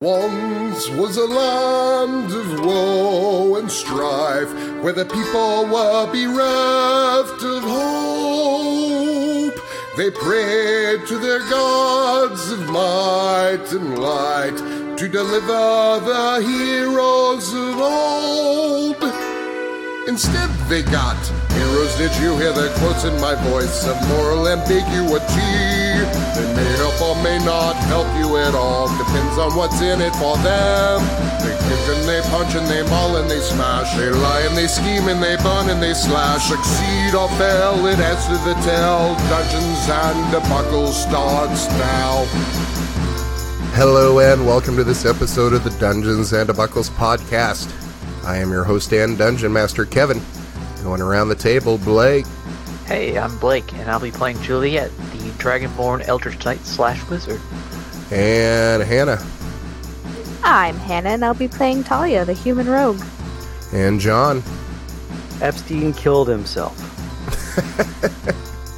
Once was a land of woe and strife, where the people were bereft of hope. They prayed to their gods of might and light to deliver the heroes of old. Instead they got heroes. Did you hear the quotes in my voice of moral ambiguity? They may help or may not help you at all. Depends on what's in it for them. They kick and they punch and they maul and they smash. They lie and they scheme and they burn and they slash. Succeed or fail, it adds to the tale. Dungeons and Debacle starts now. Hello and welcome to this episode of the Dungeons and Debuckles podcast. I am your host and Dungeon Master, Kevin. Going around the table, Blake. Hey, I'm Blake, and I'll be playing Juliet, the Dragonborn Eldritch Knight / Wizard. And Hannah. I'm Hannah, and I'll be playing Talia, the human rogue. And John. Epstein killed himself.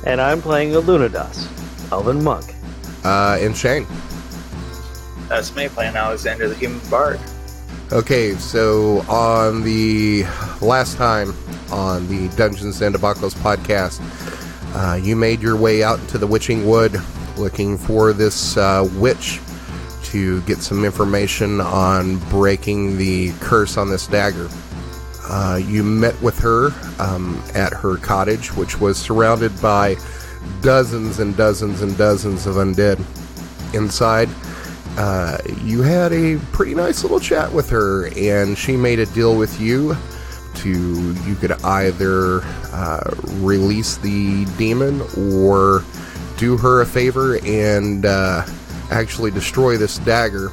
And I'm playing Alunodas, Elven monk. And Shane. That's me playing Alexander, the human bard. Okay, so on the last time on the Dungeons and Debuckles podcast, you made your way out into the Witching Wood looking for this witch to get some information on breaking the curse on this dagger. You met with her at her cottage, which was surrounded by dozens and dozens and dozens of undead. Inside, you had a pretty nice little chat with her, and she made a deal with you you could either release the demon or do her a favor and actually destroy this dagger,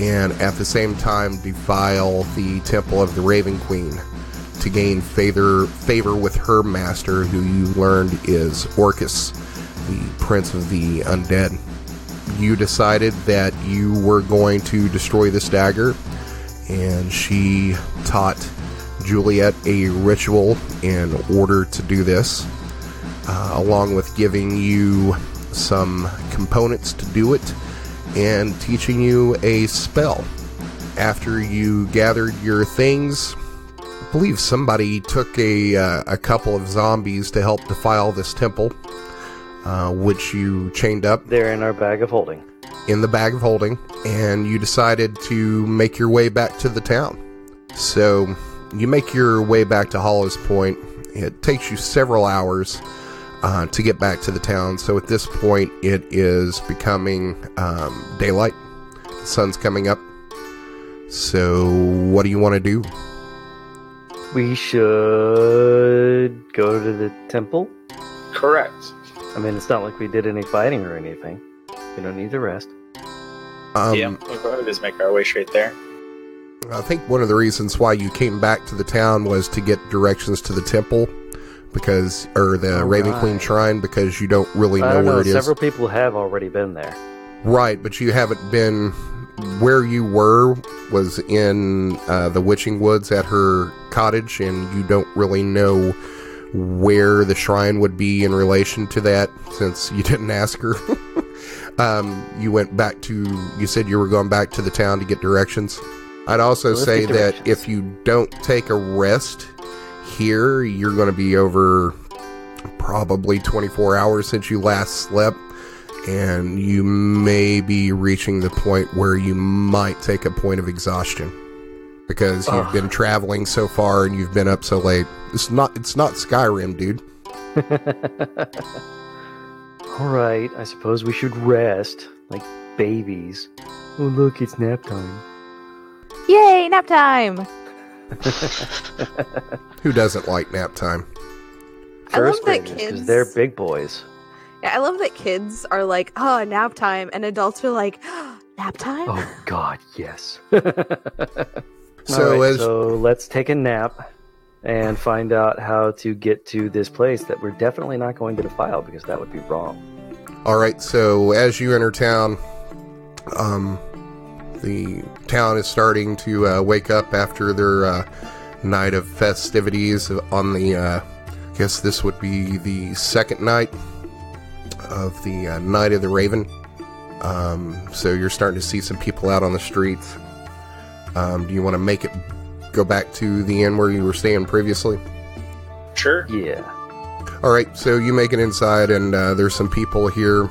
and at the same time defile the temple of the Raven Queen to gain favor with her master, who you learned is Orcus, the prince of the undead. You decided that you were going to destroy this dagger, and she taught Juliet a ritual in order to do this, along with giving you some components to do it and teaching you a spell. After you gathered your things, I believe somebody took a couple of zombies to help defile this temple, which you chained up. They're in our bag of holding. In the bag of holding, and you decided to make your way back to the town. So you make your way back to Hollows Point. It takes you several hours to get back to the town. So at this point, it is becoming daylight. The sun's coming up. So what do you want to do? We should go to the temple? Correct. I mean, it's not like we did any fighting or anything. We don't need to rest. We'll probably just make our way straight there. I think one of the reasons why you came back to the town was to get directions to the temple, the Raven Queen Shrine, because you don't really know where it is. Several people have already been there. Right, but you haven't been where you were was in the Witching Woods at her cottage, and you don't really know where the shrine would be in relation to that, since you didn't ask her. You said you were going back to the town to get directions. I'd also say that if you don't take a rest here, you're going to be over probably 24 hours since you last slept, and you may be reaching the point where you might take a point of exhaustion because you've been traveling so far and you've been up so late. It's not Skyrim, dude. Alright, I suppose we should rest like babies. Oh look, it's nap time. Yay, nap time! Who doesn't like nap time? First I love that graders, kids... 'cause they're big boys. Yeah, I love that kids are like, oh, nap time, and adults are like, oh, nap time? Oh god, yes. So let's take a nap and find out how to get to this place that we're definitely not going to defile, because that would be wrong. Alright, so as you enter town, the town is starting to wake up after their night of festivities on the, I guess this would be the second night of the Night of the Raven. So you're starting to see some people out on the streets. Do you want to make it go back to the inn where you were staying previously? Sure. Yeah. All right, so you make it inside, and there's some people here.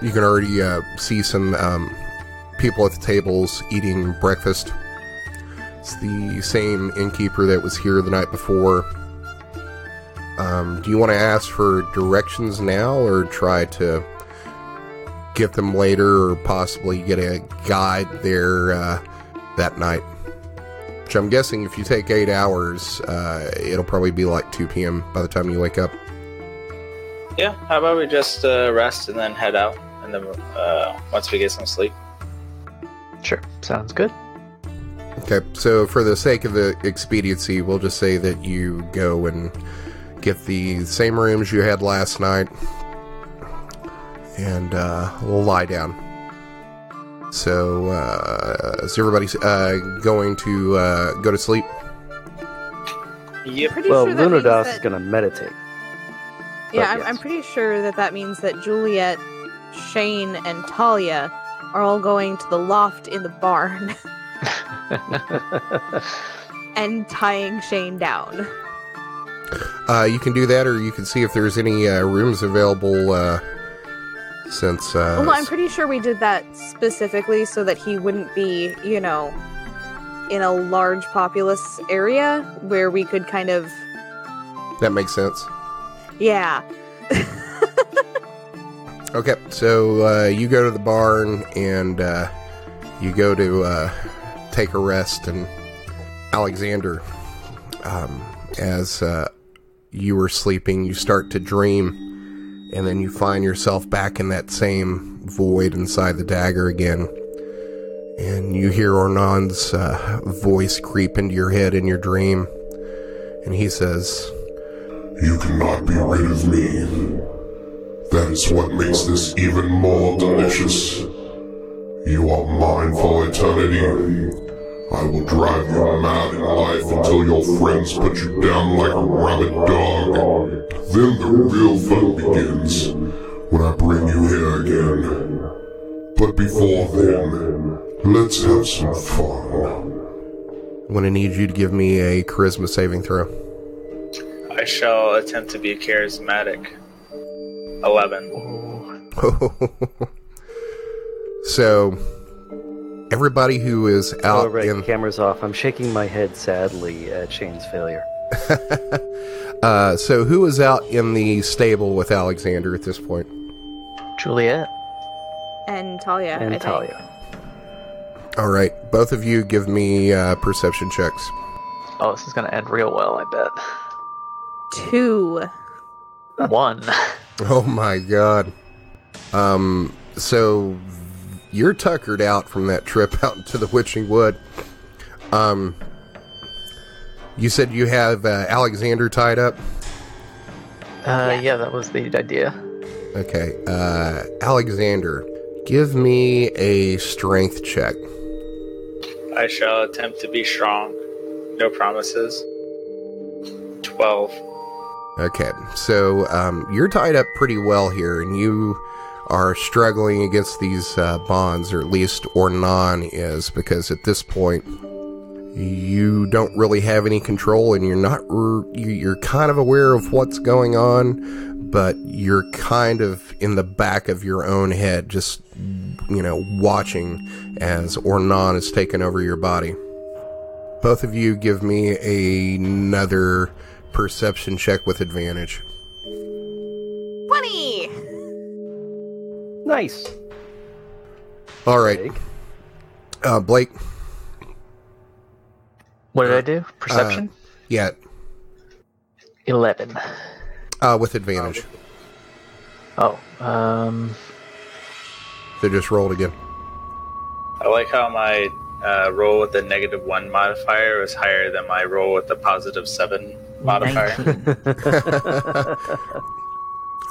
You can already see some people at the tables eating breakfast. It's the same innkeeper that was here the night before. Do you want to ask for directions now, or try to get them later, or possibly get a guide there that night? Which I'm guessing if you take 8 hours, it'll probably be like 2 p.m. by the time you wake up. Yeah, how about we just rest and then head out, and then once we get some sleep. Sure, sounds good. Okay, so for the sake of the expediency, we'll just say that you go and get the same rooms you had last night, and we'll lie down. So, is everybody going to go to sleep? Yep. Pretty Well, sure that means Alunodas that- is going to meditate. Yeah, But I'm yes. pretty sure that means that Juliet, Shane, and Talia are all going to the loft in the barn and tying Shane down. You can do that, or you can see if there's any rooms available, since... Well, I'm pretty sure we did that specifically so that he wouldn't be, in a large populous area where we could kind of... that makes sense. Yeah. Okay, so you go to the barn, and you go to take a rest, and Alexander, as you were sleeping, you start to dream, and then you find yourself back in that same void inside the dagger again, and you hear Ornon's voice creep into your head in your dream, and he says, You cannot be rid of me. That is what makes this even more delicious. You are mine for eternity. I will drive you mad in life until your friends put you down like a rabid dog. Then the real fun begins, when I bring you here again. But before then, let's have some fun. I'm going to need you to give me a charisma saving throw. I shall attempt to be charismatic. 11. So, everybody who is out All right, in... camera's off. I'm shaking my head sadly at Shane's failure. So who is out in the stable with Alexander at this point? Juliet. And Talia, I And think. Talia. All right, both of you give me perception checks. Oh, this is gonna end real well, I bet. 2. 1. Oh my god. So you're tuckered out from that trip out into the Witching Wood. You said you have Alexander tied up? Yeah, that was the idea. Okay, Alexander, give me a strength check. I shall attempt to be strong. No promises. 12. Okay, so you're tied up pretty well here, and you are struggling against these bonds, or at least Ornon is, because at this point you don't really have any control, and you're kind of aware of what's going on, but you're kind of in the back of your own head, just watching as Ornon is taking over your body. Both of you give me another perception check with advantage. 20! Nice. All right, Blake. What did I do? Perception? Yeah, 11. with advantage. Oh, So just roll it again. I like how my roll with the -1 modifier was higher than my roll with the +7 modifier. 19.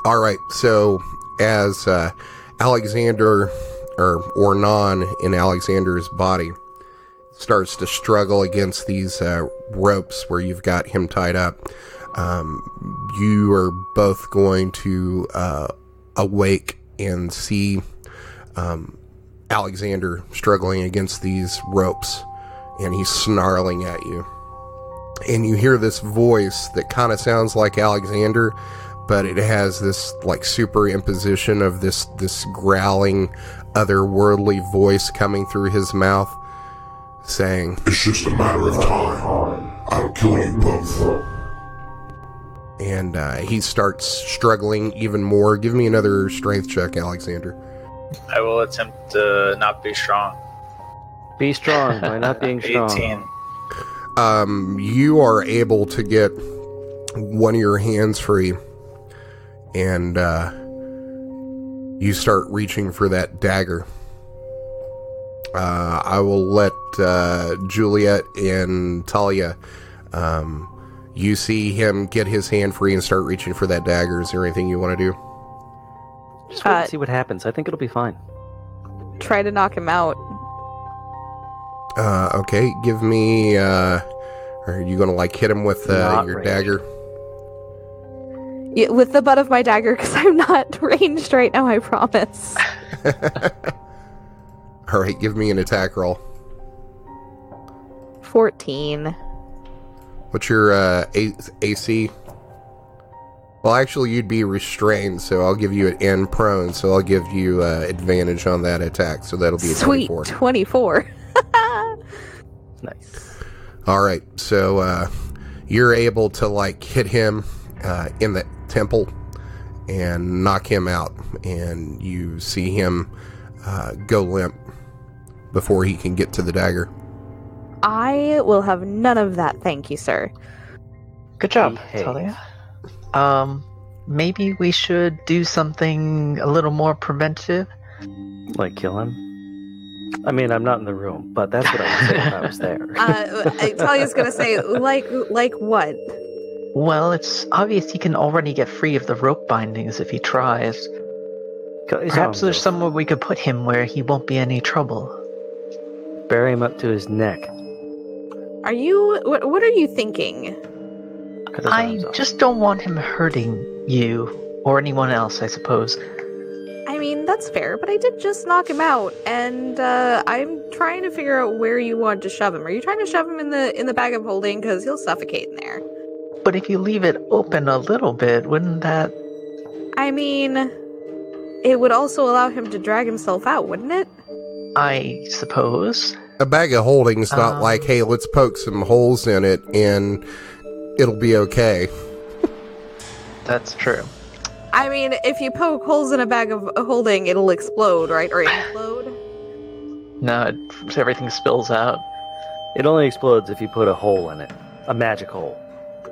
All right, so as Alexander, or Ornon in Alexander's body, starts to struggle against these ropes where you've got him tied up, you are both going to awake and see Alexander struggling against these ropes, and he's snarling at you. And you hear this voice that kind of sounds like Alexander, but it has this like superimposition of this growling, otherworldly voice coming through his mouth, saying, It's just a matter of time. I'll kill you both. And he starts struggling even more. Give me another strength check, Alexander. I will attempt to not be strong. Be strong by not being strong. 18. You are able to get one of your hands free, and you start reaching for that dagger. I will let Juliet and Talia, you see him get his hand free and start reaching for that dagger. Is there anything you want to do? Just wait and see what happens. I think it'll be fine. Try to knock him out. Okay, give me, are you gonna like hit him with your range. dagger? Yeah, with the butt of my dagger, because I'm not ranged right now, I promise. Alright, give me an attack roll. 14. What's your AC? Well, actually, you'd be restrained, so I'll give you an and prone, so I'll give you advantage on that attack, so that'll be a Sweet, 24. 24. Nice. Alright, so you're able to like hit him in the temple and knock him out, and you see him go limp before he can get to the dagger. I will have none of that, thank you, sir. Good job, Behave. Talia. Maybe we should do something a little more preventative. Like kill him? I mean, I'm not in the room, but that's what I would say if I was there. Talia's gonna say, like what? Well, it's obvious he can already get free of the rope bindings if he tries. Cut his Perhaps arms there's off. somewhere we could put him where he won't be any trouble. Bury him up to his neck. Are you... What are you thinking? Cut his I arms off. just don't want him hurting you, or anyone else, I suppose. I mean, that's fair, but I did just knock him out, and I'm trying to figure out where you want to shove him. Are you trying to shove him in the bag of holding? Because he'll suffocate in there. But if you leave it open a little bit, wouldn't that... I mean, it would also allow him to drag himself out, wouldn't it? I suppose. A bag of holding's not like, hey, let's poke some holes in it and it'll be okay. That's true. I mean, if you poke holes in a bag of holding, it'll explode, right? Or implode? No, everything spills out. It only explodes if you put a hole in it. A magic hole.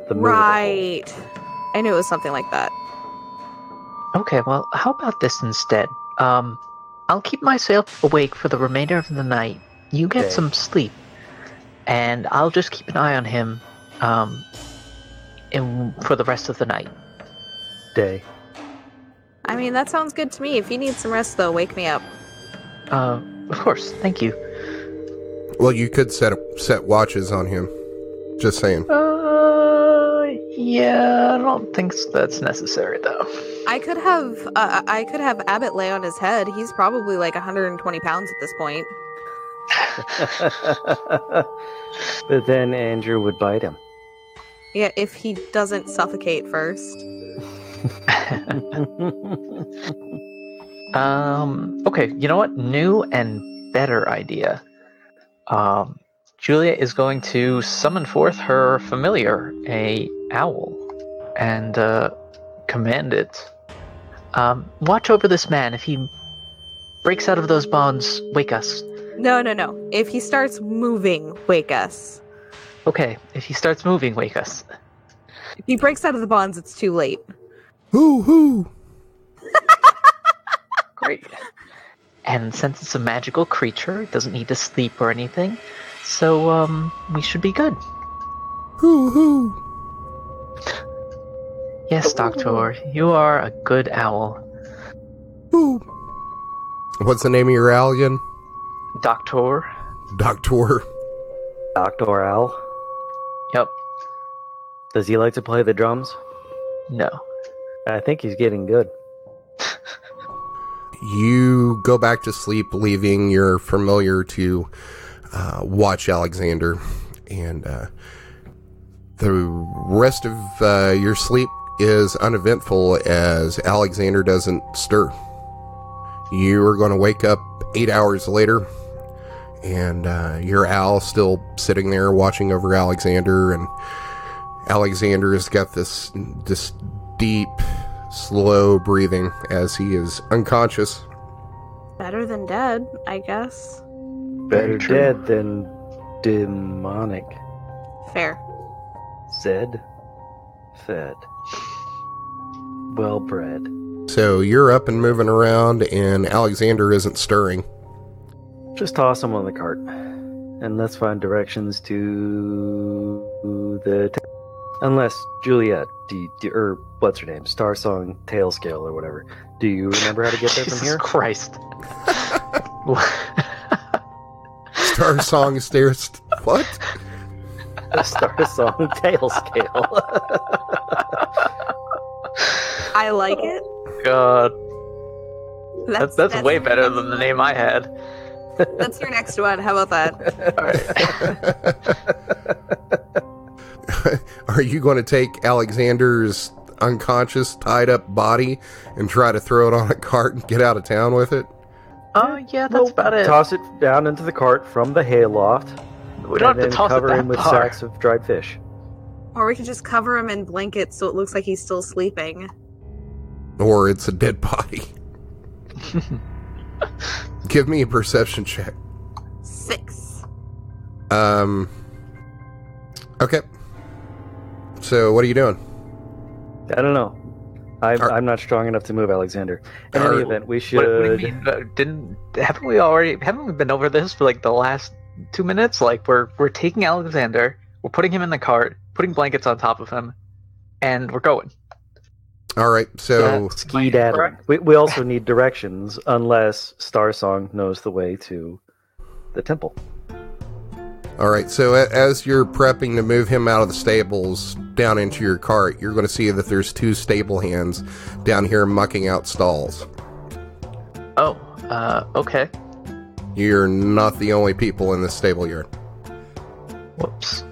The movable hole. Right. I knew it was something like that. Okay, well, how about this instead? I'll keep myself awake for the remainder of the night. You get Okay. some sleep. And I'll just keep an eye on him, for the rest of the night. Day. I mean, that sounds good to me. If you need some rest, though, wake me up. Of course, thank you. Well, you could set watches on him. Just saying. Yeah, I don't think that's necessary, though. I could have Abbott lay on his head. He's probably like 120 pounds at this point. But then Andrew would bite him. Yeah, if he doesn't suffocate first. Okay, you know what? New and better idea. Juliet is going to summon forth her familiar, a owl, and command it. Watch over this man. If he breaks out of those bonds, wake us. No. If he starts moving, wake us. Okay, if he starts moving, wake us. If he breaks out of the bonds, it's too late. Hoo! Great. And since it's a magical creature, it doesn't need to sleep or anything, so we should be good. Hoo! Yes, Doctor, you are a good owl. Hoo! What's the name of your owl again? Doctor? Doctor. Dr. Al. Yep. Does he like to play the drums? No. I think he's getting good. you go back to sleep, leaving your familiar to watch Alexander, and the rest of your sleep is uneventful as Alexander doesn't stir. You are going to wake up 8 hours later, and your owl still sitting there watching over Alexander, and Alexander has got this deep, slow breathing as he is unconscious. Better than dead, I guess. Better dead than demonic. Fair. Zed. Fed. Well bred. So you're up and moving around, and Alexander isn't stirring. Just toss him on the cart, and let's find directions to the... Unless, Juliet, or what's her name? Starsong Tailscale or whatever. Do you remember how to get there from here? Jesus Christ. Starsong stairs... What? Starsong Tailscale. I like it. God. That's way better than the name I had. That's your next one. How about that? Alright. Are you going to take Alexander's unconscious, tied-up body and try to throw it on a cart and get out of town with it? Oh, yeah, that's about it. Toss it down into the cart from the hayloft. We don't have to toss it cover that him with far. sacks of dried fish. Or we could just cover him in blankets so it looks like he's still sleeping. Or it's a dead body. Give me a perception check. 6. Okay. So, what are you doing? I don't know. I'm not strong enough to move Alexander. In any event, we should... What do you mean? Haven't we been over this for like the last 2 minutes? Like, we're taking Alexander, we're putting him in the cart, putting blankets on top of him, and we're going. Alright, so... Ski-daddling. We also need directions, unless Starsong knows the way to the temple. Alright, so as you're prepping to move him out of the stables down into your cart, you're going to see that there's 2 stable hands down here mucking out stalls. Oh, okay. You're not the only people in this stable yard. Whoops.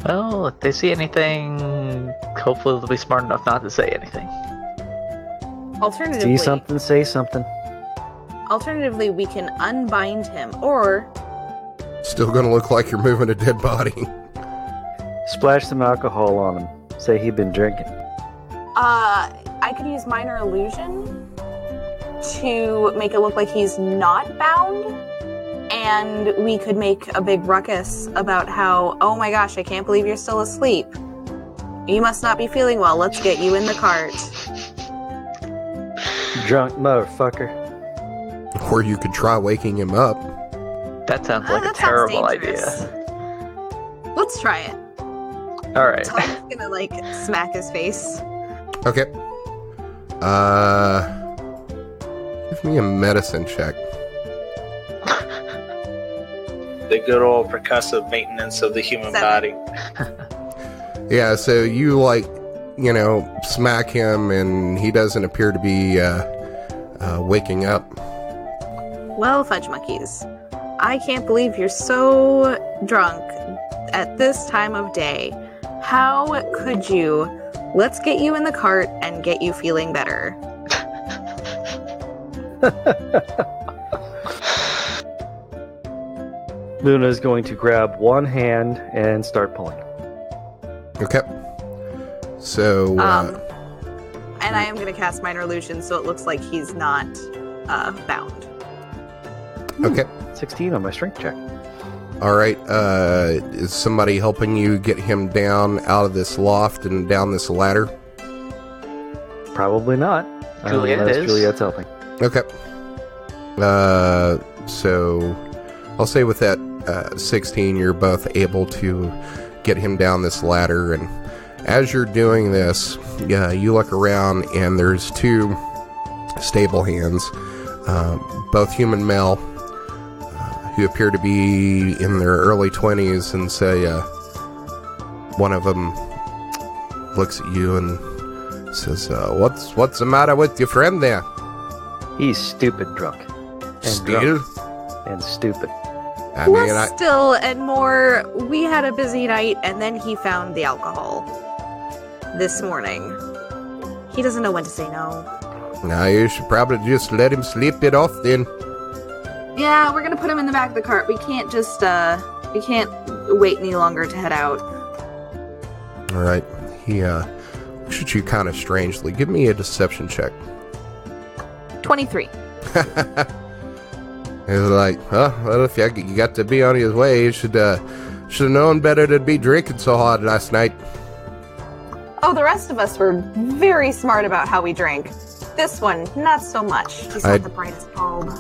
Well, if they see anything, hopefully they'll be smart enough not to say anything. Alternatively, See something, say something. Alternatively, we can unbind him, or... Still going to look like you're moving a dead body. Splash some alcohol on him. Say he'd been drinking. I could use minor illusion to make it look like he's not bound, and we could make a big ruckus about how, oh my gosh, I can't believe you're still asleep. You must not be feeling well. Let's get you in the cart. Drunk motherfucker. Or you could try waking him up. That sounds like a That sounds terrible dangerous. idea. Let's try it. Alright. Talia's gonna, like, smack his face. Okay. Give me a medicine check. The good old percussive maintenance of the human 7. body. Yeah, so you, smack him, and he doesn't appear to be waking up. Well, Fudge Monkeys, I can't believe you're so drunk at this time of day. How could you? Let's get you in the cart and get you feeling better. Luna's going to grab one hand and start pulling. Okay. So, And I am going to cast minor illusion so it looks like he's not bound. okay. 16 on my strength check. All right. Is somebody helping you get him down out of this loft and down this ladder? Probably not. Juliet Unless is. Juliet's helping. Okay. So I'll say with that 16, you're both able to get him down this ladder. And as you're doing this, you look around and there's 2 stable hands, both human male, who appear to be in their early 20s, and say, one of them looks at you and says, what's the matter with your friend there? He's stupid drunk. And Still? drunk. And stupid. I mean, Still and more, we had a busy night and then he found the alcohol this morning. He doesn't know when to say no. now you should probably just let him slip it off then. Yeah, we're gonna put him in the back of the cart. We can't just, we can't wait any longer to head out. Alright. He, looks at you kind of strangely. Give me a deception check. 23. He's like, well, if you got to be on his way, you should have known better to be drinking so hard last night. Oh, the rest of us were very smart about how we drank. This one, not so much. He's not the brightest bulb.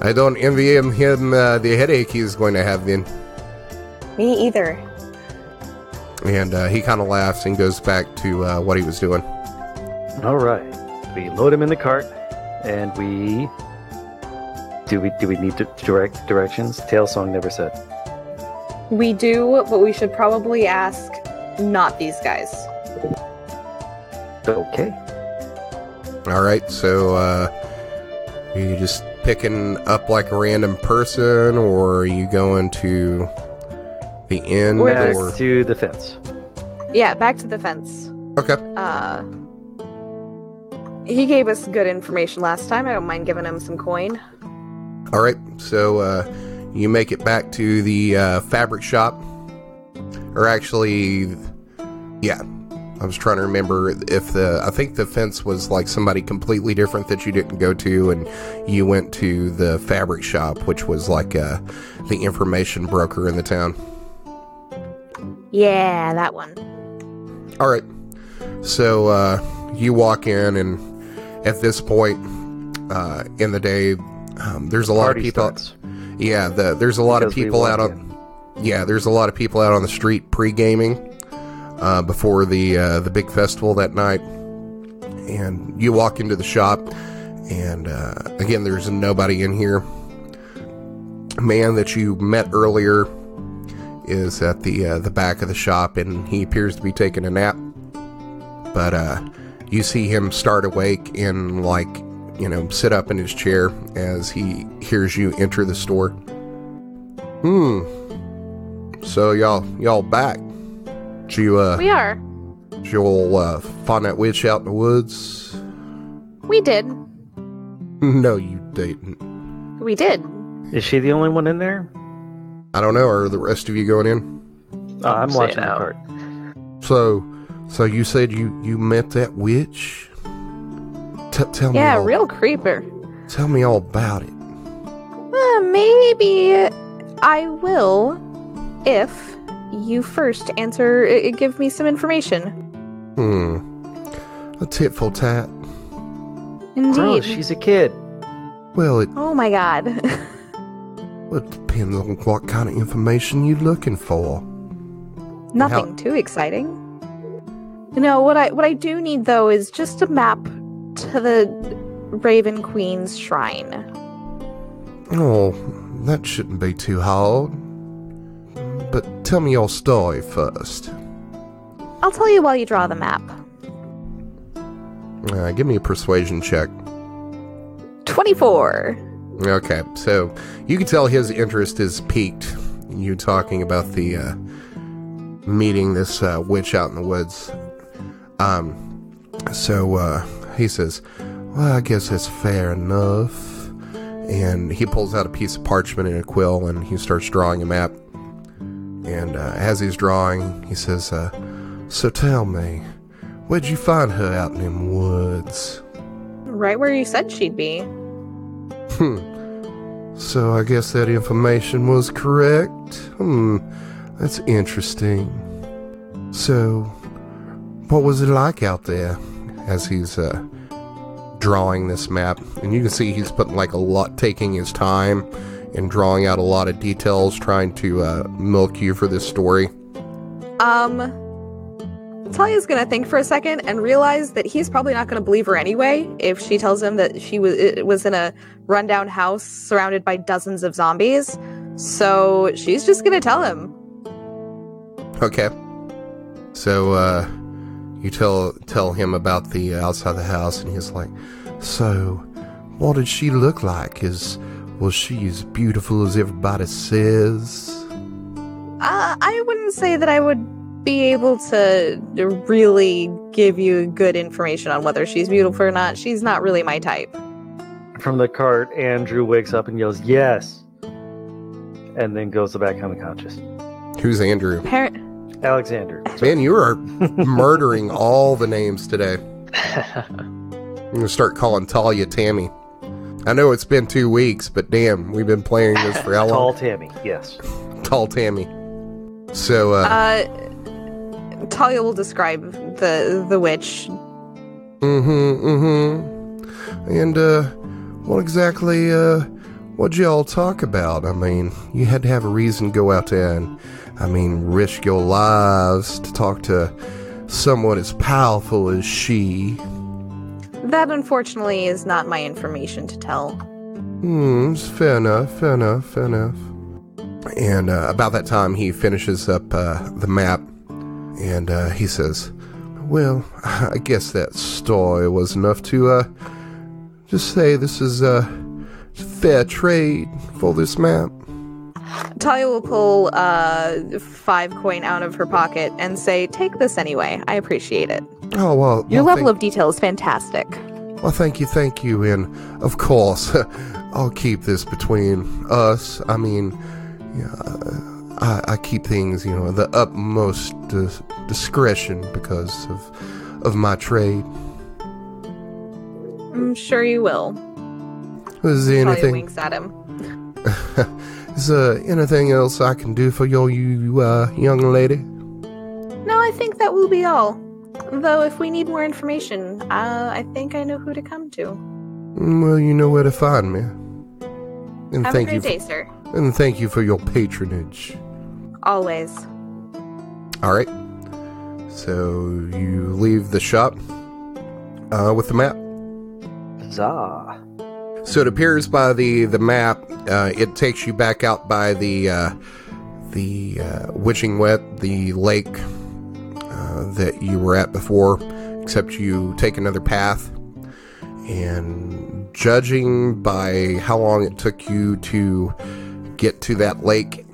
I don't envy him the headache he's going to have then. Me either. And he kind of laughs and goes back to what he was doing. All right. We load him in the cart, and we... Do we need to direct directions? Tailsong never said. We do, but we should probably ask not these guys. Okay. Alright, so are you just picking up like a random person, or are you going to the inn? Back to the fence. Yeah, back to the fence. Okay. He gave us good information last time. I don't mind giving him some coin. Alright, so you make it back to the fabric shop. Or actually, yeah. I was trying to remember if I think the fence was like somebody completely different that you didn't go to, and you went to the fabric shop, which was like the information broker in the town. Yeah, that one. Alright, so you walk in, and at this point in the day, there's a lot of people. Yeah, there's a lot of people out on. Yeah, there's a lot of people out on the street pre-gaming before the big festival that night. And you walk into the shop, and again, there's nobody in here. A man that you met earlier is at the back of the shop, and he appears to be taking a nap. But you see him start awake and sit up in his chair as he hears you enter the store. So y'all back? Did you we are. Did you find that witch out in the woods? We did. No, you didn't. We did. Is she the only one in there? I don't know. Are the rest of you going in? I'm watching the cart. So you said you met that witch? Tell me. Yeah, real creeper. Tell me all about it. Maybe I will if you first give me some information. A tit for tat. Indeed. Gross, she's a kid. Well, Oh my god. it depends on what kind of information you're looking for. Nothing too exciting. No, what I do need though is just a map to the Raven Queen's shrine. Oh, that shouldn't be too hard. But tell me your story first. I'll tell you while you draw the map. Give me a persuasion check. 24. Okay, so you can tell his interest is piqued. You talking about the meeting this witch out in the woods. So he says, well, I guess that's fair enough. And he pulls out a piece of parchment and a quill, and he starts drawing a map. And as he's drawing, he says, so tell me, where'd you find her out in them woods? Right where you said she'd be. So I guess that information was correct? That's interesting. So, what was it like out there? As he's drawing this map, and you can see he's putting taking his time and drawing out a lot of details, trying to milk you for this story. Talia's gonna think for a second and realize that he's probably not gonna believe her anyway if she tells him that it was in a rundown house surrounded by dozens of zombies. So she's just gonna tell him. Okay. So you tell him about the outside the house, and he's like, so what did she look like? Was she as beautiful as everybody says? I wouldn't say that I would be able to really give you good information on whether she's beautiful or not. She's not really my type. From the cart, Andrew wakes up and yells, "Yes!" and then goes back unconscious. Who's Andrew? Alexander. Man, you are murdering all the names today. I'm going to start calling Talia Tammy. I know it's been 2 weeks, but damn, we've been playing this for how long? Tall Tammy, yes. Tall Tammy. So, Talia will describe the witch. And, what exactly, what'd y'all talk about? I mean, you had to have a reason to go out there and, risk your lives to talk to someone as powerful as she. That, unfortunately, is not my information to tell. Fair enough. And about that time, he finishes up the map, and he says, well, I guess that story was enough to just say this is fair trade for this map. Talia will pull 5 coin out of her pocket and say, take this anyway. I appreciate it. Oh, well... Your level of detail is fantastic. Well, thank you. And, of course, I'll keep this between us. I keep things, the utmost discretion because of my trade. I'm sure you will. Is there Talia anything... winks at him. Is there anything else I can do for you young lady? No, I think that will be all. Though, if we need more information, I think I know who to come to. Well, you know where to find me. And Have a great day, sir. And thank you for your patronage. Always. All right. So you leave the shop with the map. Huzzah. So it appears by the map, it takes you back out by the Witching Wet, the lake that you were at before, except you take another path. And judging by how long it took you to get to that lake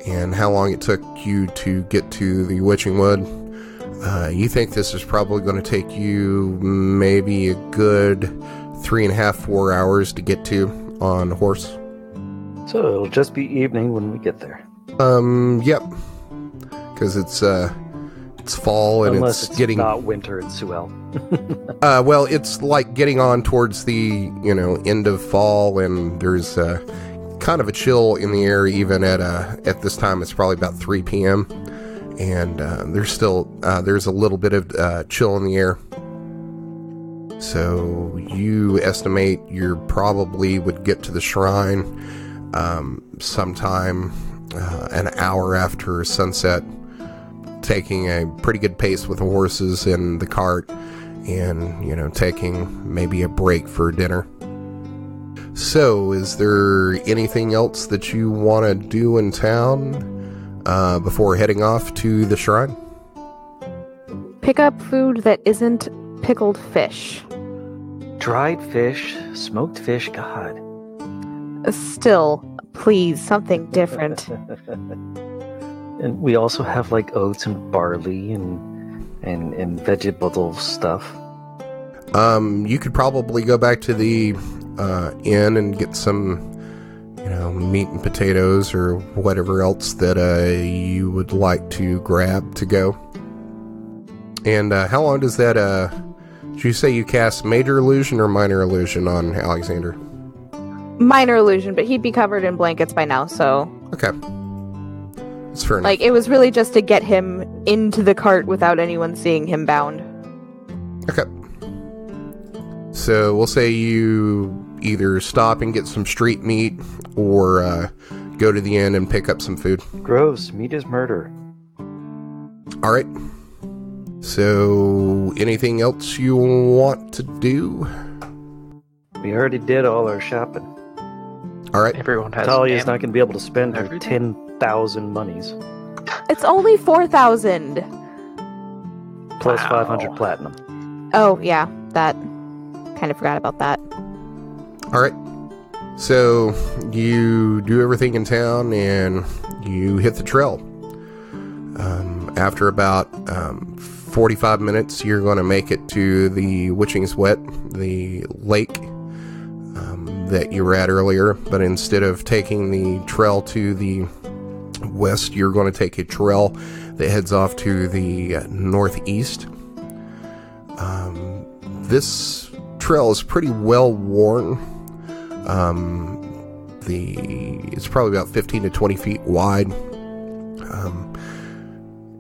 and how long it took you to get to the Witching Wood, you think this is probably going to take you maybe a good 3.5, 4 hours to get to on a horse. So it'll just be evening when we get there. Yep. Because it's fall and Unless it's getting... not winter in Suel. Well, it's like getting on towards the, end of fall, and there's kind of a chill in the air even at this time. It's probably about 3 p.m. And there's a little bit of chill in the air. So you estimate you probably would get to the shrine sometime an hour after sunset, taking a pretty good pace with the horses and the cart, and taking maybe a break for dinner. So is there anything else that you want to do in town before heading off to the shrine? Pick up food that isn't pickled fish. Dried fish, smoked fish, God. Still, please, something different. And we also have like oats and barley and vegetable stuff. You could probably go back to the inn and get some, meat and potatoes or whatever else that you would like to grab to go. And how long does that, did you say you cast Major Illusion or Minor Illusion on Alexander? Minor illusion, but he'd be covered in blankets by now, so... Okay. That's fair enough. Like, it was really just to get him into the cart without anyone seeing him bound. Okay. So we'll say you either stop and get some street meat or go to the inn and pick up some food. Gross. Meat is murder. All right. So anything else you want to do? We already did all our shopping. All right. Everyone has Talia's not going to be able to spend her everything. 10,000 monies. It's only 4,000! Plus Wow. 500 platinum. Oh, yeah, that... kind of forgot about that. All right. So you do everything in town and you hit the trail. After about 45 minutes, you're going to make it to the Witching's Wet, the lake that you were at earlier. But instead of taking the trail to the west, you're going to take a trail that heads off to the northeast. This trail is pretty well worn. It's probably about 15 to 20 feet wide.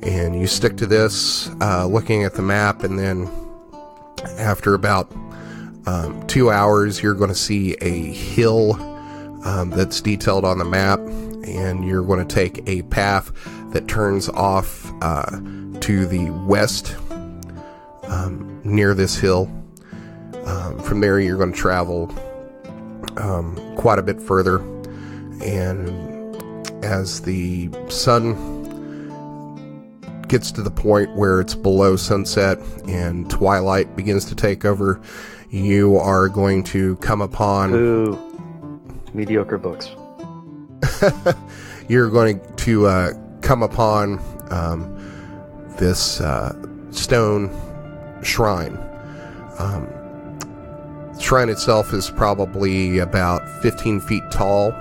And you stick to this, looking at the map, and then after about 2 hours, you're going to see a hill that's detailed on the map, and you're going to take a path that turns off to the west near this hill. From there, you're going to travel quite a bit further, and as the sun gets to the point where it's below sunset and twilight begins to take over, you are going to come upon... Ooh, mediocre books. You're going to come upon this stone shrine. The shrine itself is probably about 15 feet tall,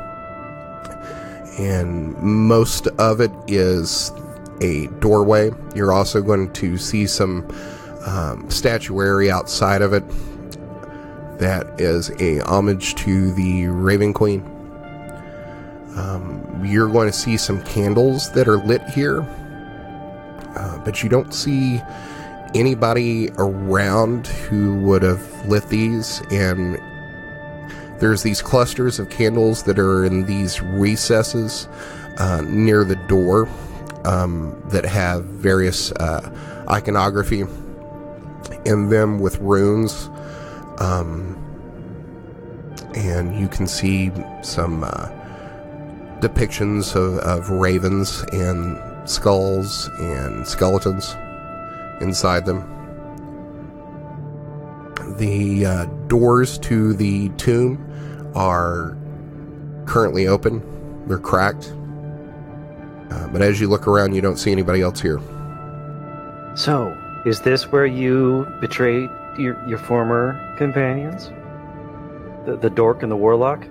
and most of it is a doorway. You're also going to see some statuary outside of it that is a homage to the Raven Queen. You're going to see some candles that are lit here, but you don't see anybody around who would have lit these, and there's these clusters of candles that are in these recesses near the door that have various iconography in them with runes, and you can see some depictions of ravens and skulls and skeletons inside them. The doors to the tomb are currently open. They're cracked. But as you look around, you don't see anybody else here. So, is this where you betrayed your former companions? The dork and the warlock?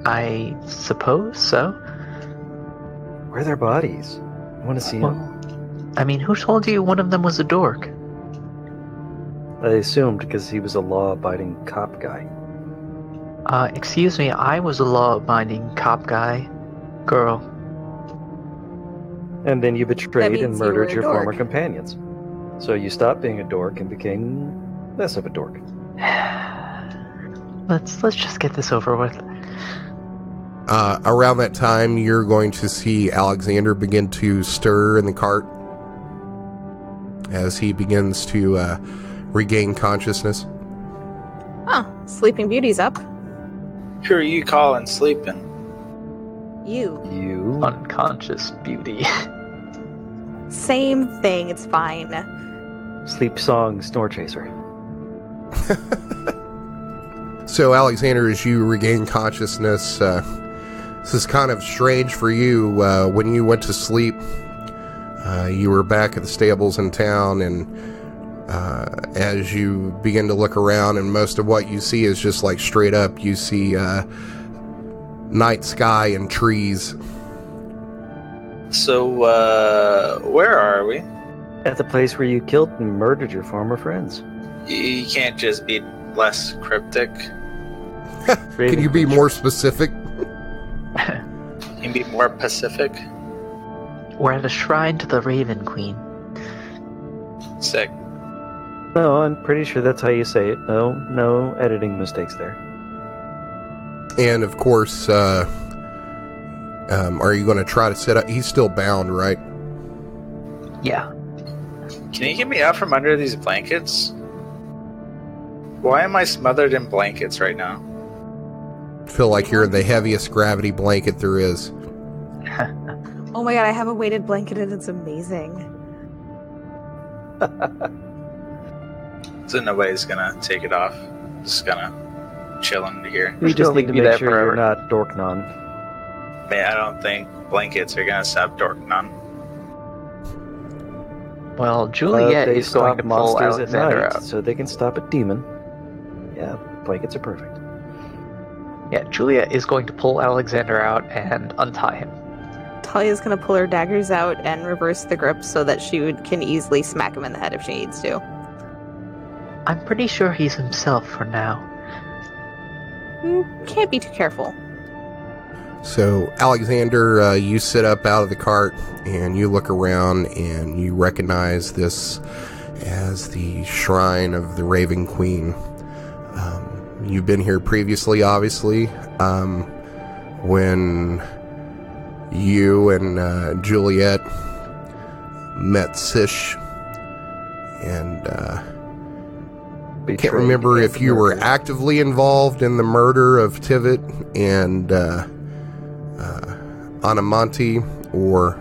I suppose so. Where are their bodies? I want to see them. I mean, who told you one of them was a dork? I assumed because he was a law-abiding cop guy. Excuse me, I was a law-abiding cop guy. Girl. And then you betrayed and means you murdered were a your dork. former companions. So you stopped being a dork and became less of a dork. Let's just get this over with. Around that time, you're going to see Alexander begin to stir in the cart as he begins to regain consciousness. Oh, Sleeping Beauty's up. Who are you calling sleeping? You. You? Unconscious beauty. Same thing, it's fine. Sleep song, snore chaser. So, Alexander, as you regain consciousness, this is kind of strange for you. When you went to sleep, you were back at the stables in town, and as you begin to look around, and most of what you see is just like straight up, you see night sky and trees. So, where are we? At the place where you killed and murdered your former friends. You can't just be less cryptic. Can you be more specific? You can be more Pacific. We're at a shrine to the Raven Queen. Sick. No, I'm pretty sure that's how you say it. No editing mistakes there. And, of course, are you going to try to set up... He's still bound, right? Yeah. Can you get me out from under these blankets? Why am I smothered in blankets right now? Feel like you're in the heaviest gravity blanket there is. Oh my god, I have a weighted blanket and it's amazing. So nobody's gonna take it off. Just gonna chilling here. You just need to make sure forever. you're not Dorknon. Man, I don't think blankets are gonna stop Dorknon. Well, Juliet They is going stop to pull monsters at Alexander night, out. so they can stop a demon. Yeah, blankets are perfect. Yeah, Juliet is going to pull Alexander out and untie him. Talia's gonna pull her daggers out and reverse the grip so that she can easily smack him in the head if she needs to. I'm pretty sure he's himself for now. Can't be too careful. So, Alexander, you sit up out of the cart and you look around and you recognize this as the shrine of the Raven Queen. You've been here previously, obviously, when you and Juliet met Sish, and I can't remember if you were actively involved in the murder of Tivit and Anamonti, or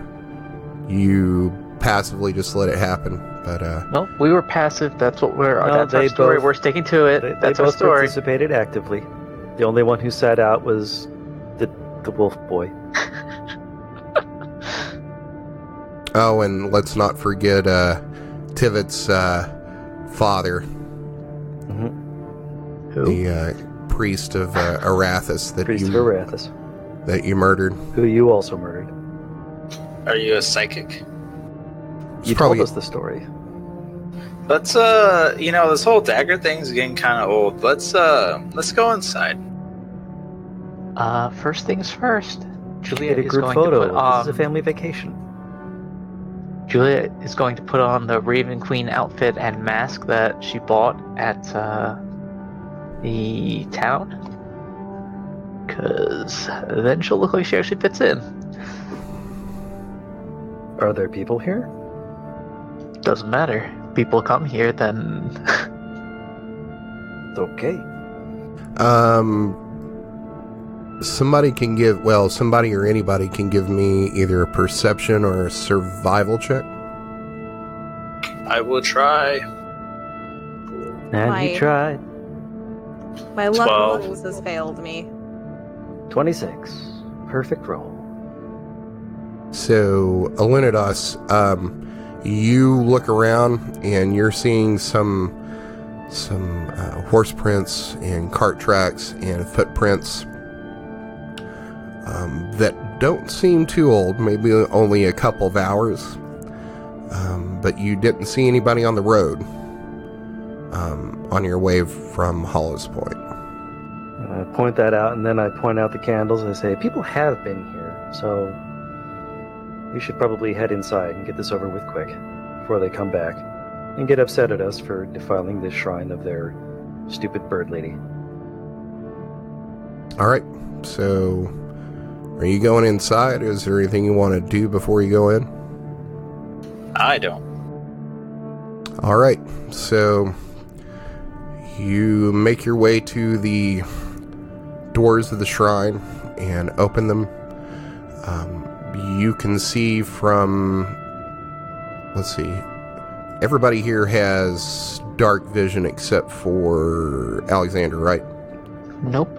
you passively just let it happen. But No, we were passive. That's what we're. No, that's our they story. both- We're sticking to it. They That's our both story. participated actively. The only one who sat out was the wolf boy. oh, and let's not forget Tivit's father, Who? the priest of Arathis Priest of Arathis, that you murdered. who you also murdered. Are you a psychic? You probably- told us the story. Let's this whole dagger thing's getting kind of old. Let's go inside. First things first. Juliet Get a is group going photo. to put on. This is a family vacation. Juliet is going to put on the Raven Queen outfit and mask that she bought at the town. Because then she'll look like she actually fits in. Are there people here? Doesn't matter. People come here, then. Okay. Somebody or anybody can give me either a perception or a survival check. I will try. And My- he tried. My luck 12. rolls has failed me. 26. Perfect roll. So, Alunodas, you look around and you're seeing some horse prints and cart tracks and footprints that don't seem too old, maybe only a couple of hours. But you didn't see anybody on the road on your way from Hollows Point. I point that out, and then I point out the candles, and I say, people have been here, so we should probably head inside and get this over with quick before they come back and get upset at us for defiling the shrine of their stupid bird lady. Alright, so are you going inside? Is there anything you want to do before you go in? I don't. Alright, so you make your way to the doors of the shrine and open them. You can see from, let's see, everybody here has dark vision except for Alexander, right? Nope.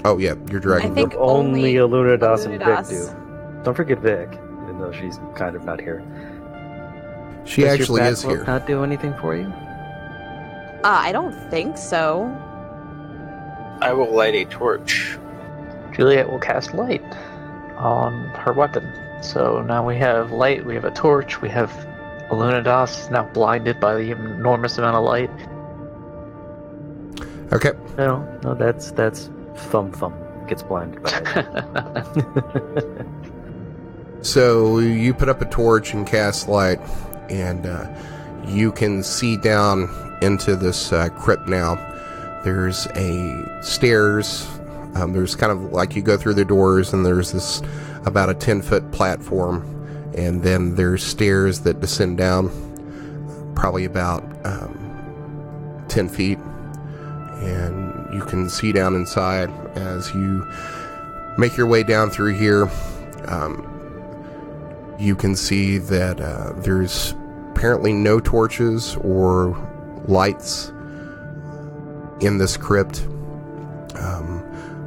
Oh yeah, you're I dragon. think Only Alunodas and Vic Alunodas. do. Don't forget Vic, even though she's kind of not here. She Does actually your is bat here. cloak not do anything for you? I don't think so. I will light a torch. Juliet will cast light on her weapon. So now we have light, we have a torch, we have Alunodas now blinded by the enormous amount of light. Okay. No, that's Thumb gets blinded by it. So you put up a torch and cast light, and you can see down into this crypt now. There's a stairs. There's kind of like you go through the doors, and there's this about a 10-foot platform, and then there's stairs that descend down probably about 10 feet, and you can see down inside as you make your way down through here. You can see that there's apparently no torches or lights in this crypt.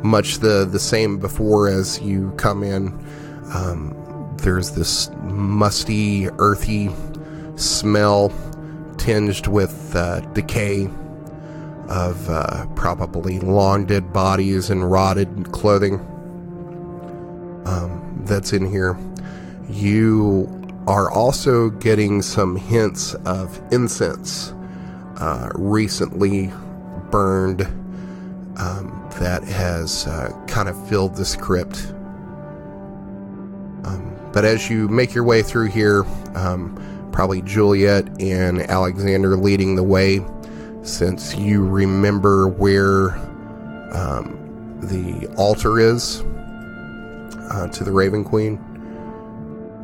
Much the same before as you come in. There's this musty, earthy smell tinged with decay of probably long dead bodies and rotted clothing that's in here. You are also getting some hints of incense recently burned that has kind of filled this crypt. But as you make your way through here, probably Juliet and Alexander leading the way, since you remember where the altar is to the Raven Queen.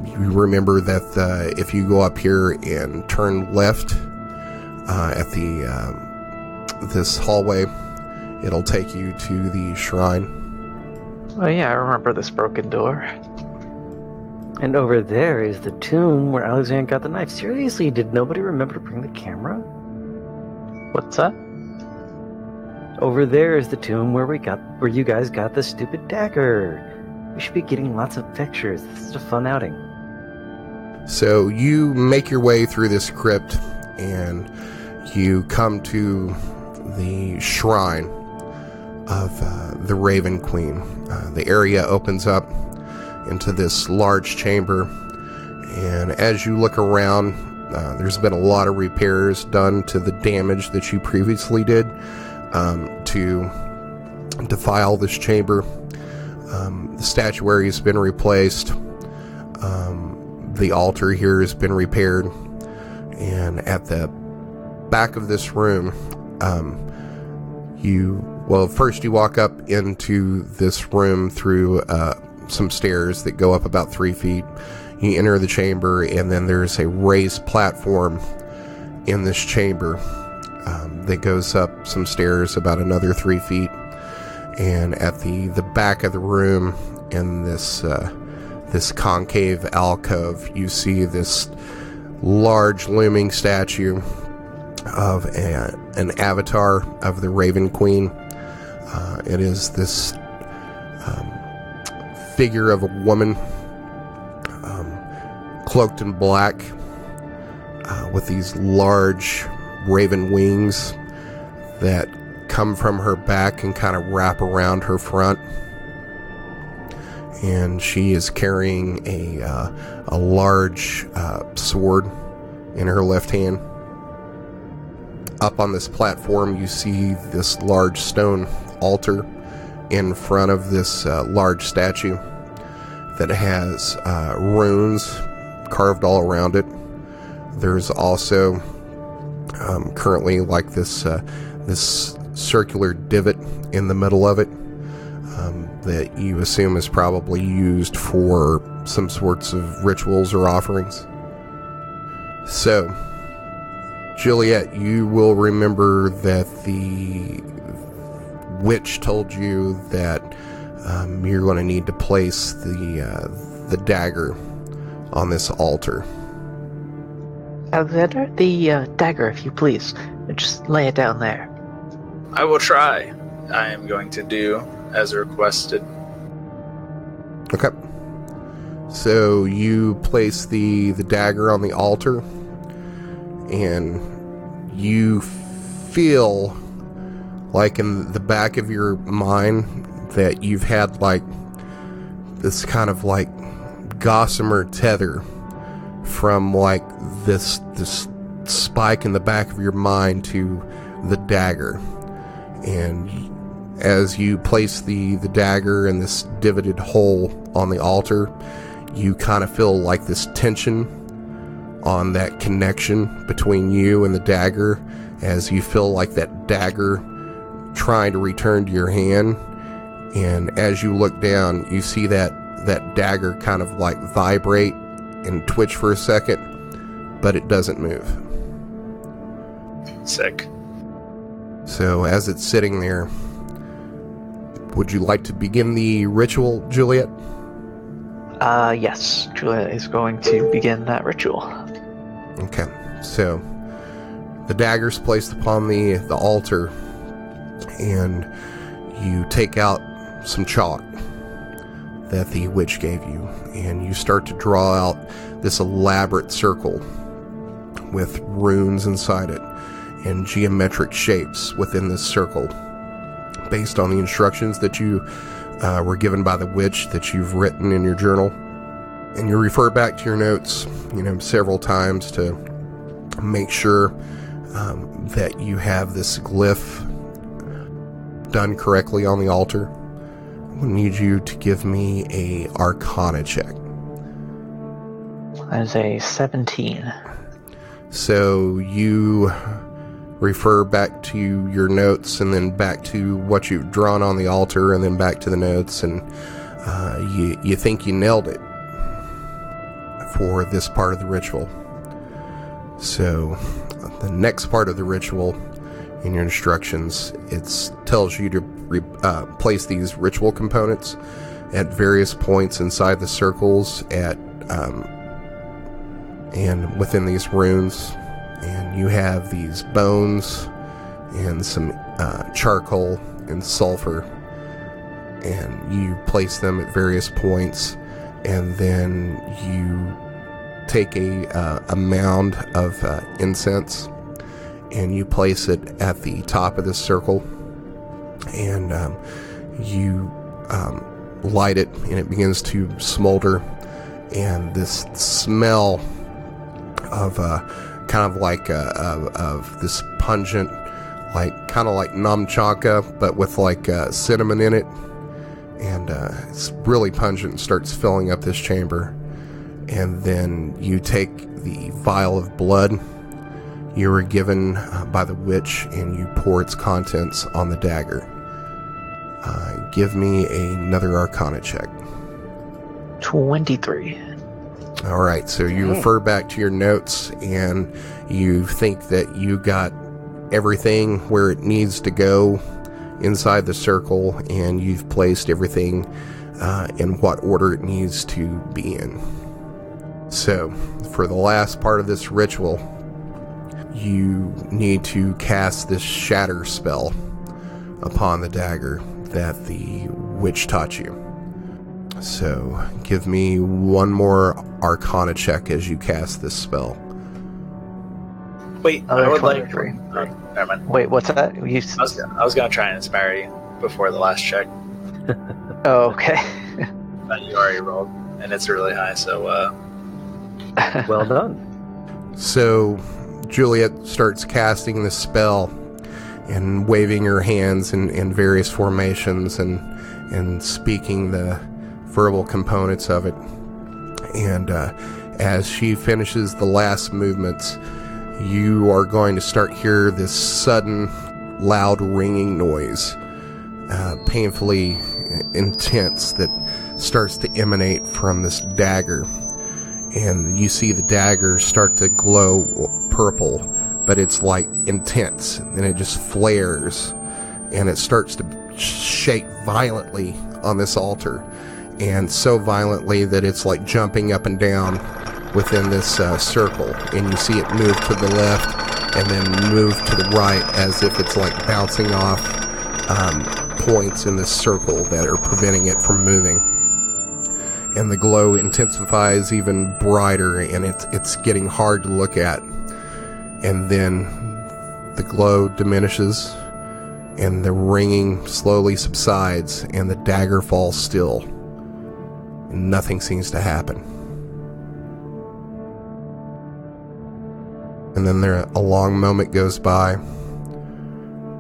You remember that if you go up here and turn left at this hallway, it'll take you to the shrine. Oh yeah, I remember this broken door. And over there is the tomb where Alexander got the knife. Seriously, did nobody remember to bring the camera? What's that? Over there is the tomb where you guys got the stupid dagger. We should be getting lots of pictures. This is a fun outing. So you make your way through this crypt and you come to the shrine of the Raven Queen. The area opens up into this large chamber, and as you look around, there's been a lot of repairs done to the damage that you previously did to defile this chamber. The statuary has been replaced. The altar here has been repaired, and at the back of this room, first you walk up into this room through some stairs that go up about 3 feet. You enter the chamber, and then there's a raised platform in this chamber that goes up some stairs about another 3 feet. And at the back of the room, in this concave alcove, you see this large looming statue of an avatar of the Raven Queen. It is this figure of a woman cloaked in black with these large raven wings that come from her back and kind of wrap around her front. And she is carrying a large sword in her left hand. Up on this platform, you see this large stone altar in front of this large statue that has runes carved all around it. There's also currently like this circular divot in the middle of it that you assume is probably used for some sorts of rituals or offerings. So, Juliet, you will remember that the witch told you that you're going to need to place the dagger on this altar. Alexander, the dagger, if you please. Just lay it down there. I will try. I am going to do as requested. Okay. So you place the dagger on the altar, and you feel like in the back of your mind that you've had like this kind of like gossamer tether from like this spike in the back of your mind to the dagger. And as you place the dagger in this divoted hole on the altar, you kind of feel like this tension on that connection between you and the dagger, as you feel like that dagger trying to return to your hand. And as you look down, you see that dagger kind of like vibrate and twitch for a second, but it doesn't move. Sick. So as it's sitting there, would you like to begin the ritual, Juliet? Yes. Juliet is going to begin that ritual. Okay. So The dagger's placed upon the altar, and you take out some chalk that the witch gave you, and you start to draw out this elaborate circle with runes inside it and geometric shapes within this circle based on the instructions that you were given by the witch that you've written in your journal. And you refer back to your notes, several times to make sure that you have this glyph done correctly on the altar. I need you to give me a Arcana check. That is a 17. So you refer back to your notes and then back to what you've drawn on the altar and then back to the notes, and you think you nailed it for this part of the ritual. So the next part of the ritual in your instructions, it tells you to place these ritual components at various points inside the circles and within these runes. And you have these bones and some charcoal and sulfur, and you place them at various points, and then you take a mound of incense and you place it at the top of this circle, and you light it, and it begins to smolder, and this smell of kind of like of this pungent, kind of like namchaka, but with like cinnamon in it, and it's really pungent and starts filling up this chamber. And then you take the vial of blood you were given by the witch, and you pour its contents on the dagger. Give me another Arcana check. 23. All right, so you refer back to your notes, and you think that you got everything where it needs to go inside the circle, and you've placed everything in what order it needs to be in. So, for the last part of this ritual, you need to cast this shatter spell upon the dagger that the witch taught you. So, give me one more Arcana check as you cast this spell. Wait, I would like... 23. Never mind. Wait, what's that? I was going to try and inspire you before the last check. Oh, okay. But you already rolled, and it's really high, so... Well done. So, Juliet starts casting this spell and waving her hands in various formations and speaking the verbal components of it. And as she finishes the last movements, you are going to start hear this sudden, loud ringing noise, painfully intense, that starts to emanate from this dagger. And you see the dagger start to glow purple, but it's like intense, and it just flares, and it starts to shake violently on this altar, and so violently that it's like jumping up and down within this circle, and you see it move to the left and then move to the right as if it's like bouncing off points in this circle that are preventing it from moving. And the glow intensifies even brighter, and it's getting hard to look at. And then the glow diminishes, and the ringing slowly subsides, and the dagger falls still. And nothing seems to happen. And then a long moment goes by,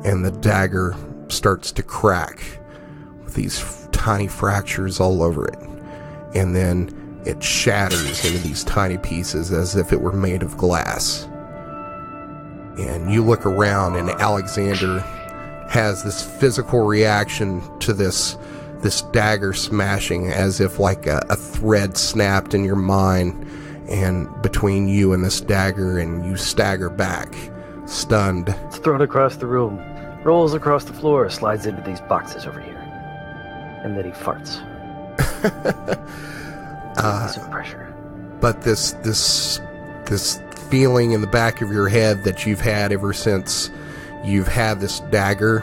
and the dagger starts to crack with these tiny fractures all over it. And then it shatters into these tiny pieces as if it were made of glass. And you look around, and Alexander has this physical reaction to this dagger smashing, as if like a thread snapped in your mind and between you and this dagger, and you stagger back, stunned. It's thrown across the room, rolls across the floor, slides into these boxes over here. And then he farts. Some pressure. But this this feeling in the back of your head that you've had ever since you've had this dagger.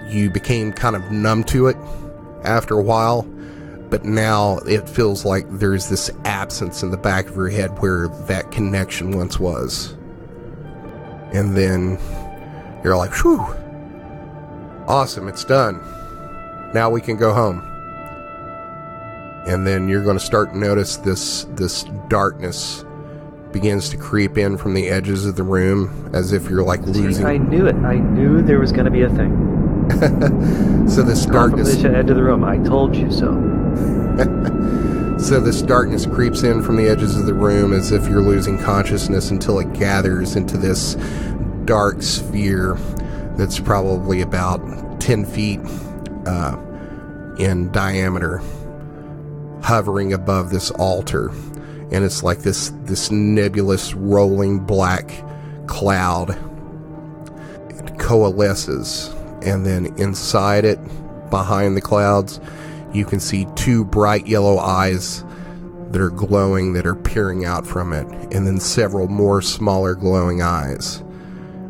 You became kind of numb to it after a while, but now it feels like there's this absence in the back of your head where that connection once was. And then you're like, whew, awesome, it's done. Now we can go home. And then you're going to start to notice this darkness begins to creep in from the edges of the room, as if you're like losing. I knew it. I knew there was going to be a thing. So this darkness. From the edge of the room. I told you so. So this darkness creeps in from the edges of the room, as if you're losing consciousness, until it gathers into this dark sphere that's probably about 10 feet in diameter, hovering above this altar. And it's like this nebulous rolling black cloud. It coalesces, and then inside it, behind the clouds, you can see two bright yellow eyes that are glowing, that are peering out from it, and then several more smaller glowing eyes.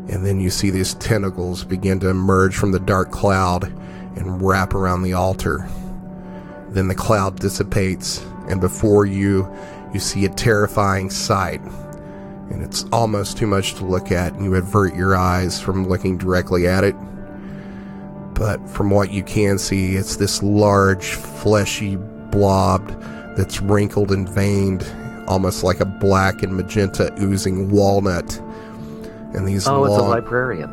And then you see these tentacles begin to emerge from the dark cloud and wrap around the altar. Then the cloud dissipates, and before you see a terrifying sight. And it's almost too much to look at, and you avert your eyes from looking directly at it. But from what you can see, it's this large, fleshy blob that's wrinkled and veined, almost like a black and magenta oozing walnut. And these it's a librarian.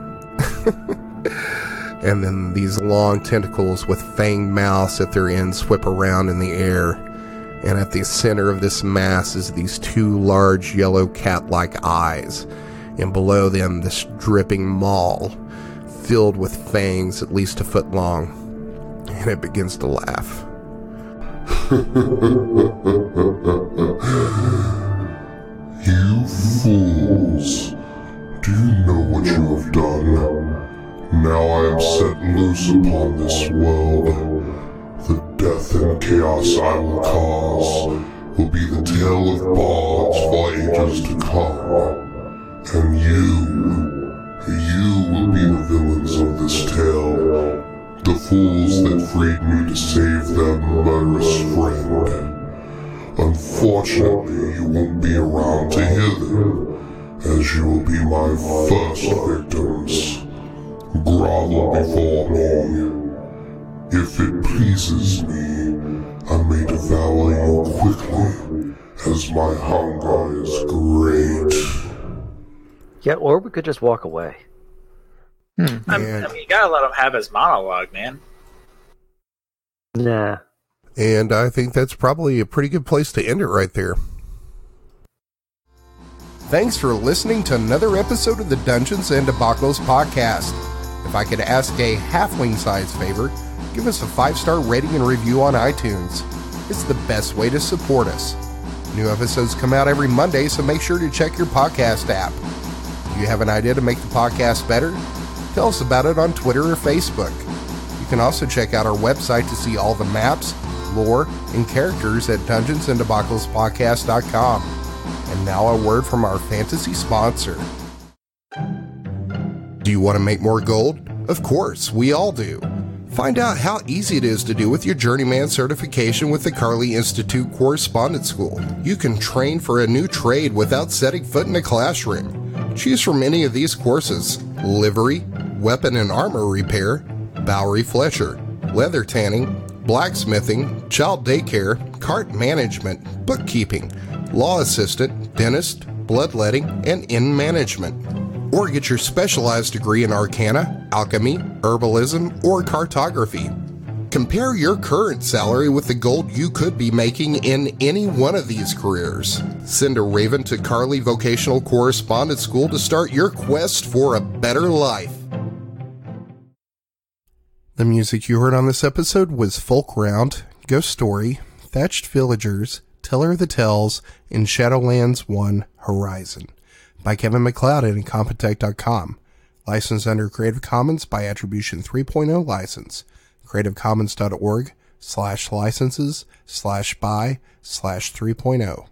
And then these long tentacles with fanged mouths at their ends whip around in the air. And at the center of this mass is these two large yellow cat-like eyes. And below them, this dripping maw filled with fangs at least a foot long. And it begins to laugh. You fools! Do you know what you have done? Now I am set loose upon this world. The death and chaos I will cause will be the tale of bards for ages to come. And you will be the villains of this tale. The fools that freed me to save their murderous friend. Unfortunately, you won't be around to hear them, as you will be my first victims. Grovel before me. If it pleases me, I may devour you quickly, as my hunger is great. Yeah, or we could just walk away. I mean, you gotta let him have his monologue, man. Nah. And I think that's probably a pretty good place to end it right there. Thanks for listening to another episode of the Dungeons and Debacles podcast. If I could ask a halfling-sized favor, give us a 5-star rating and review on iTunes. It's the best way to support us. New episodes come out every Monday, so make sure to check your podcast app. Do you have an idea to make the podcast better? Tell us about it on Twitter or Facebook. You can also check out our website to see all the maps, lore, and characters at dungeonsanddebaclespodcast.com. And now a word from our fantasy sponsor. Do you want to make more gold? Of course, we all do. Find out how easy it is to do with your Journeyman certification with the Carly Institute Correspondence School. You can train for a new trade without setting foot in a classroom. Choose from any of these courses: livery, weapon and armor repair, Bowery Fletcher, leather tanning, blacksmithing, child daycare, cart management, bookkeeping, law assistant, dentist, bloodletting, and inn management. Or get your specialized degree in arcana, alchemy, herbalism, or cartography. Compare your current salary with the gold you could be making in any one of these careers. Send a raven to Carly Vocational Correspondence School to start your quest for a better life. The music you heard on this episode was Folk Round, Ghost Story, Thatched Villagers, Teller of the Tales, and Shadowlands 1 Horizon by Kevin MacLeod at Incompetech.com. Licensed under Creative Commons by Attribution 3.0 license. CreativeCommons.org/licenses/by/3.0.